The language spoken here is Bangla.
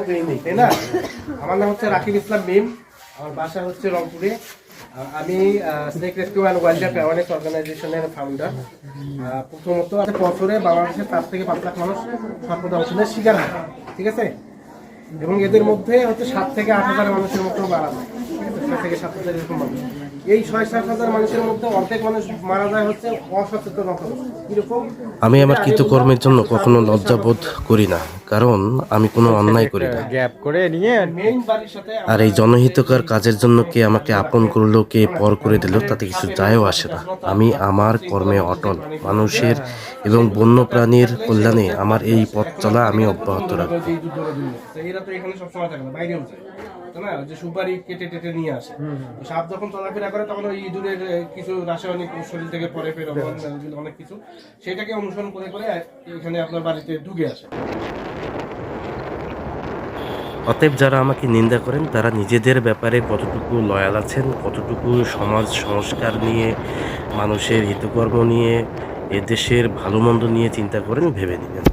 দেই নেই, তাই না? আমার নাম হচ্ছে রাকিব ইসলাম মিম, আমার বাসা হচ্ছে রংপুরে। আমি snake rescue and wild life awareness অর্গানাইজেশনের ফাউন্ডার। প্রথমত বছরে বাংলাদেশে 4 থেকে 5 লাখ মানুষ সর্পদংশনের শিকার হয়, ঠিক আছে? এবং এদের মধ্যে হচ্ছে 7 থেকে 8 হাজার মানুষের মতো মারা যায়, 6 থেকে 7 হাজার এরকম মানুষ। এই 6-7 হাজার মানুষের মধ্যে অর্ধেক মানুষ মারা যায় হচ্ছে অসচেতনতা। কিরকম? আমি আমার কৃতকর্মের জন্য কখনো লজ্জাবোধ করি না, কারণ আমি কোনো অন্যায় করি না। গ্যাপ করে নিয়ে মেইন বাড়ির সাথে আর এই জনহিতকর কাজের জন্য কে আমাকে আপন করলো কে পর করে দিল তাতে কিছু যায়ও আসে না। আমি আমার কর্মে অটল। মানুষের এবং বন্যপ্রাণীর কল্যাণে আমার এই পথ চলা আমি অব্যাহত রাখবো। এরা তো এখানে সবসময় থাকে না, বাইরেও যায়, তাই না? যে সুপারি কেটে টেটে নিয়ে আসে, সাপ যখন চলাফেরা করে তখন ওই ইঁদুরের কিছু রাসায়নিক শরীর থেকে পরে ফেরোমন অনেক কিছু, সেটাকে অনুসরণ করে করে এখানে আপনার বাড়িতে ঢুকে আসে। অতএব যারা আমাকে নিন্দা করেন তারা নিজেদের ব্যাপারে কতটুকু লয়াল আছেন, কতটুকু সমাজ সংস্কার নিয়ে, মানুষের হিতকর্ম নিয়ে, এদেশের ভালো মন্দ নিয়ে চিন্তা করেন ভেবে নেবেন।